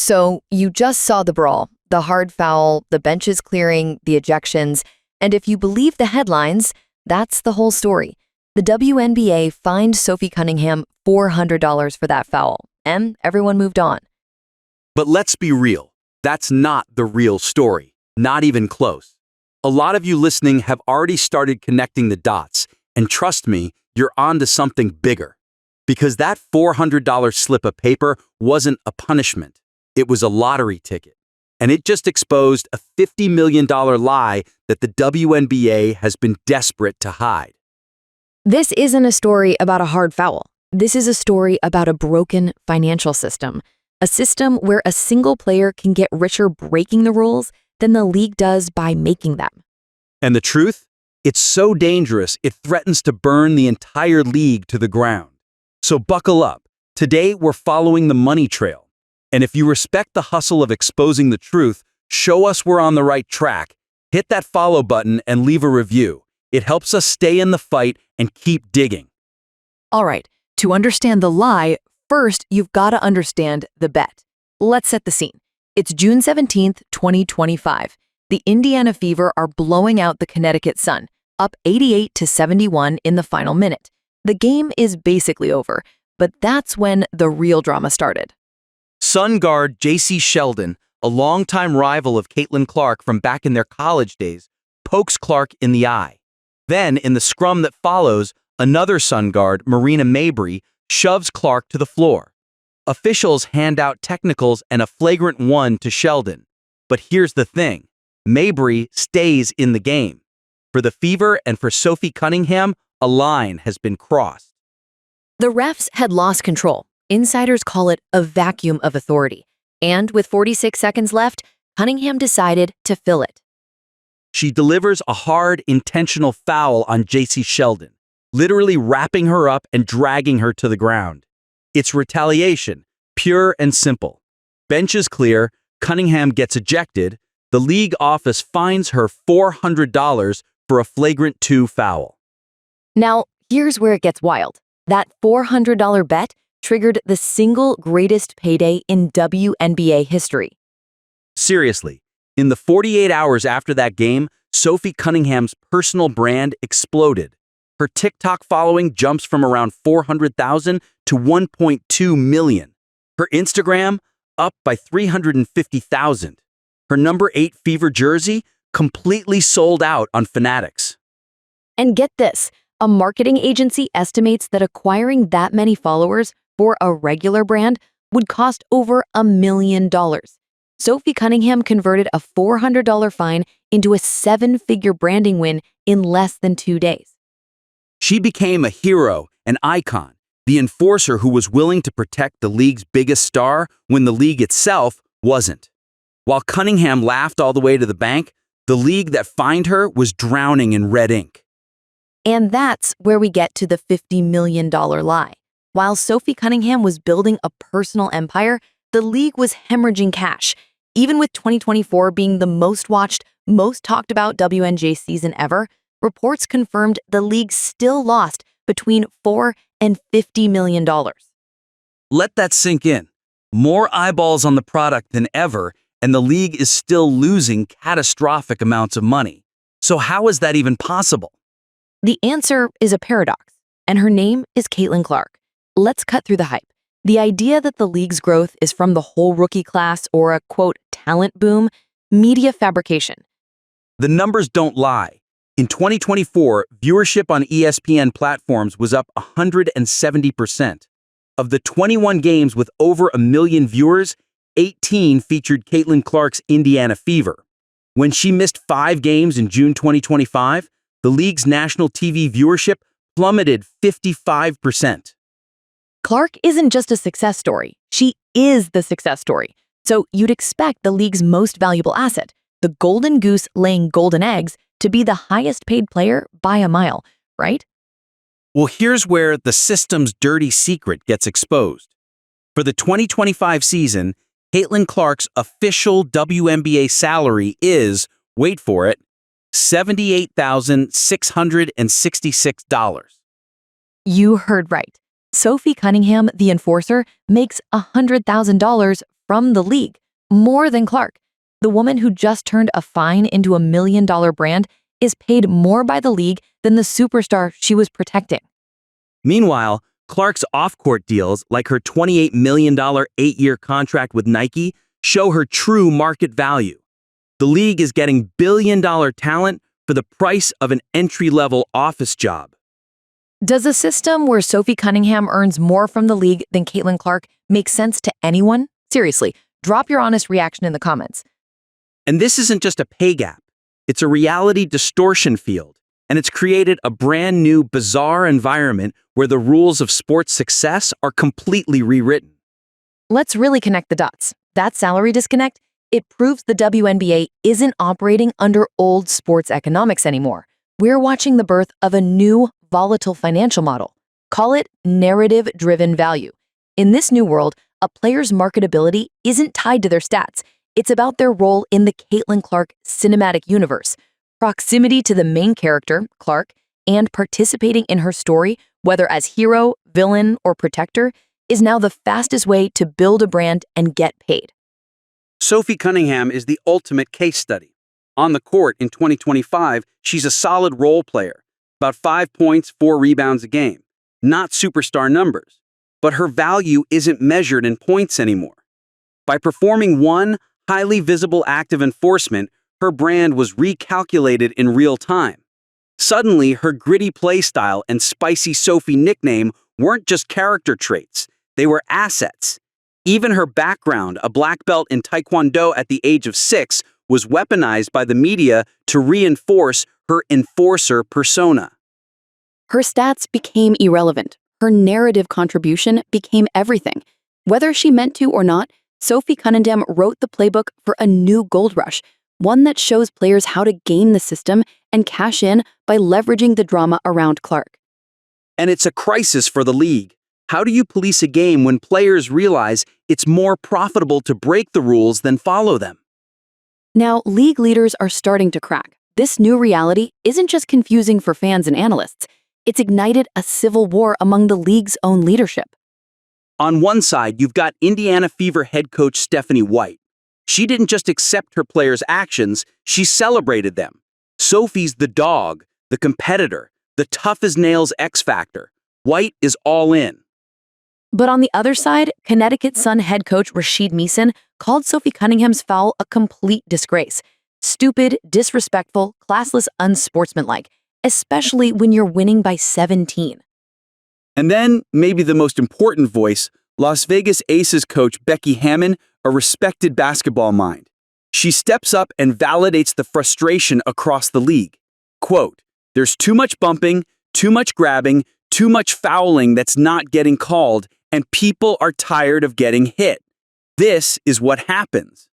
So you just saw the brawl, the hard foul, the benches clearing, the ejections, and if you believe the headlines, that's the whole story. The WNBA fined Sophie Cunningham $400 for that foul, and everyone moved on. But let's be real. That's not the real story. Not even close. A lot of you listening have already started connecting the dots, and trust me, you're onto something bigger. Because that $400 slip of paper wasn't a punishment. It was a lottery ticket. And it just exposed a $50 million lie that the WNBA has been desperate to hide. This isn't a story about a hard foul. This is a story about a broken financial system. A system where a single player can get richer breaking the rules than the league does by making them. And the truth? It's so dangerous, it threatens to burn the entire league to the ground. So buckle up. Today, we're following the money trail. And if you respect the hustle of exposing the truth, show us we're on the right track. Hit that follow button and leave a review. It helps us stay in the fight and keep digging. All right, to understand the lie, first you've got to understand the bet. Let's set the scene. It's June 17th, 2025. The Indiana Fever are blowing out the Connecticut Sun, up 88-71 in the final minute. The game is basically over, but that's when the real drama started. Sun guard J.C. Sheldon, a longtime rival of Caitlin Clark from back in their college days, pokes Clark in the eye. Then, in the scrum that follows, another Sun guard, Marina Mabrey, shoves Clark to the floor. Officials hand out technicals and a flagrant one to Sheldon. But here's the thing. Mabrey stays in the game. For the Fever and for Sophie Cunningham, a line has been crossed. The refs had lost control. Insiders call it a vacuum of authority. And with 46 seconds left, Cunningham decided to fill it. She delivers a hard, intentional foul on J.C. Sheldon, literally wrapping her up and dragging her to the ground. It's retaliation, pure and simple. Benches clear, Cunningham gets ejected, the league office fines her $400 for a flagrant 2 foul. Now, here's where it gets wild. That $400 bet triggered the single greatest payday in WNBA history. Seriously, in the 48 hours after that game, Sophie Cunningham's personal brand exploded. Her TikTok following jumps from around 400,000 to 1.2 million. Her Instagram up by 350,000. Her number 8 Fever jersey completely sold out on Fanatics. And get this, a marketing agency estimates that acquiring that many followers for a regular brand would cost over $1 million. Sophie Cunningham converted a $400 fine into a 7-figure branding win in less than 2 days. She became a hero, an icon, the enforcer who was willing to protect the league's biggest star when the league itself wasn't. While Cunningham laughed all the way to the bank, the league that fined her was drowning in red ink. And that's where we get to the $50 million lie. While Sophie Cunningham was building a personal empire, the league was hemorrhaging cash. Even with 2024 being the most watched, most talked about WNBA season ever, reports confirmed the league still lost between $4 and $50 million. Let that sink in. More eyeballs on the product than ever, and the league is still losing catastrophic amounts of money. So how is that even possible? The answer is a paradox, and her name is Caitlin Clark. Let's cut through the hype. The idea that the league's growth is from the whole rookie class or a, quote, talent boom, media fabrication. The numbers don't lie. In 2024, viewership on ESPN platforms was up 170%. Of the 21 games with over 1 million viewers, 18 featured Caitlin Clark's Indiana Fever. When she missed 5 games in June 2025, the league's national TV viewership plummeted 55%. Clark isn't just a success story. She is the success story. So you'd expect the league's most valuable asset, the golden goose laying golden eggs, to be the highest paid player by a mile, right? Well, here's where the system's dirty secret gets exposed. For the 2025 season, Caitlin Clark's official WNBA salary is, wait for it, $78,666. You heard right. Sophie Cunningham, the enforcer, makes $100,000 from the league, more than Clark. The woman who just turned a fine into $1 million brand is paid more by the league than the superstar she was protecting. Meanwhile, Clark's off-court deals, like her $28 million 8-year contract with Nike, show her true market value. The league is getting billion-dollar talent for the price of an entry-level office job. Does a system where Sophie Cunningham earns more from the league than Caitlin Clark make sense to anyone? Seriously, drop your honest reaction in the comments. And this isn't just a pay gap. It's a reality distortion field, and it's created a brand new, bizarre environment where the rules of sports success are completely rewritten. Let's really connect the dots. That salary disconnect, it proves the WNBA isn't operating under old sports economics anymore. We're watching the birth of a new, volatile financial model. Call it narrative-driven value. In this new world, a player's marketability isn't tied to their stats. It's about their role in the Caitlin Clark cinematic universe. Proximity to the main character, Clark, and participating in her story, whether as hero, villain, or protector, is now the fastest way to build a brand and get paid. Sophie Cunningham is the ultimate case study. On the court in 2025, she's a solid role player, about 5 points, 4 rebounds a game. Not superstar numbers, but her value isn't measured in points anymore. By performing one highly visible act of enforcement, her brand was recalculated in real time. Suddenly, her gritty play style and spicy Sophie nickname weren't just character traits, they were assets. Even her background, a black belt in Taekwondo at the age of 6, was weaponized by the media to reinforce her enforcer persona. Her stats became irrelevant. Her narrative contribution became everything. Whether she meant to or not, Sophie Cunningham wrote the playbook for a new gold rush, one that shows players how to game the system and cash in by leveraging the drama around Clark. And it's a crisis for the league. How do you police a game when players realize it's more profitable to break the rules than follow them? Now, league leaders are starting to crack. This new reality isn't just confusing for fans and analysts. It's ignited a civil war among the league's own leadership. On one side, you've got Indiana Fever head coach Stephanie White. She didn't just accept her players' actions, she celebrated them. Sophie's the dog, the competitor, the tough-as-nails X-factor. White is all in. But on the other side, Connecticut Sun head coach Rashid Meeson called Sophie Cunningham's foul a complete disgrace. Stupid, disrespectful, classless, unsportsmanlike, especially when you're winning by 17. And then, maybe the most important voice, Las Vegas Aces coach Becky Hammon, a respected basketball mind. She steps up and validates the frustration across the league. Quote, "There's too much bumping, too much grabbing, too much fouling that's not getting called, and people are tired of getting hit. This is what happens."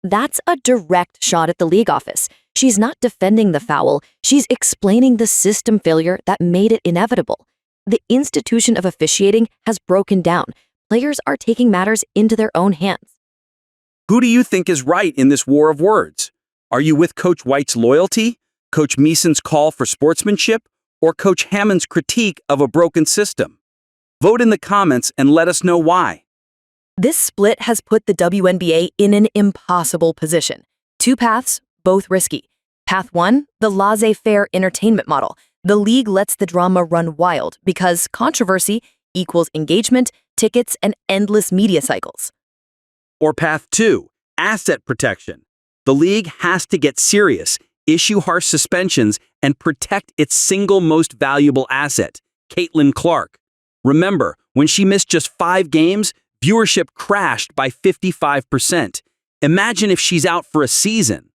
That's a direct shot at the league office. She's not defending the foul, she's explaining the system failure that made it inevitable. The institution of officiating has broken down. Players are taking matters into their own hands. Who do you think is right in this war of words? Are you with Coach White's loyalty, Coach Meeson's call for sportsmanship, or Coach Hammond's critique of a broken system? Vote in the comments and let us know why. This split has put the WNBA in an impossible position. 2 paths, both risky. Path 1, the laissez-faire entertainment model. The league lets the drama run wild because controversy equals engagement, tickets, and endless media cycles. Or path 2, asset protection. The league has to get serious, issue harsh suspensions, and protect its single most valuable asset, Caitlin Clark. Remember, when she missed just 5 games, viewership crashed by 55%. Imagine if she's out for a season.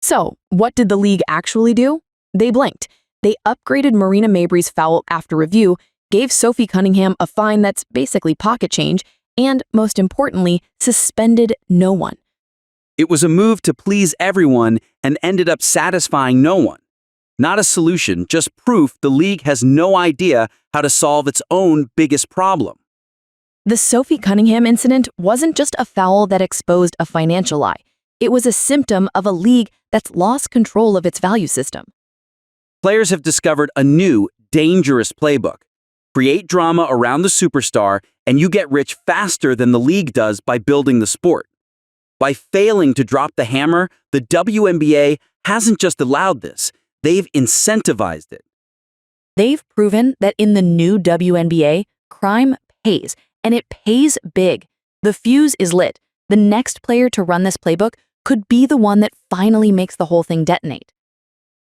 So, what did the league actually do? They blinked. They upgraded Marina Mabrey's foul after review, gave Sophie Cunningham a fine that's basically pocket change, and, most importantly, suspended no one. It was a move to please everyone and ended up satisfying no one. Not a solution, just proof the league has no idea how to solve its own biggest problem. The Sophie Cunningham incident wasn't just a foul that exposed a financial lie. It was a symptom of a league that's lost control of its value system. Players have discovered a new, dangerous playbook. Create drama around the superstar and you get rich faster than the league does by building the sport. By failing to drop the hammer, the WNBA hasn't just allowed this, they've incentivized it. They've proven that in the new WNBA, crime pays, and it pays big. The fuse is lit. The next player to run this playbook could be the one that finally makes the whole thing detonate.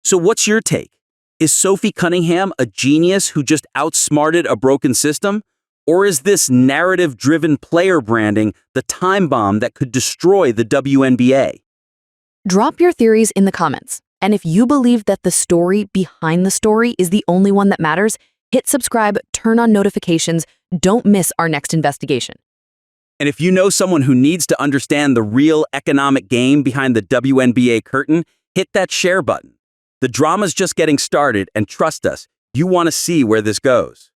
So what's your take? Is Sophie Cunningham a genius who just outsmarted a broken system? Or is this narrative-driven player branding the time bomb that could destroy the WNBA? Drop your theories in the comments. And if you believe that the story behind the story is the only one that matters, hit subscribe, turn on notifications, don't miss our next investigation. And if you know someone who needs to understand the real economic game behind the WNBA curtain, hit that share button. The drama's just getting started, and trust us, you want to see where this goes.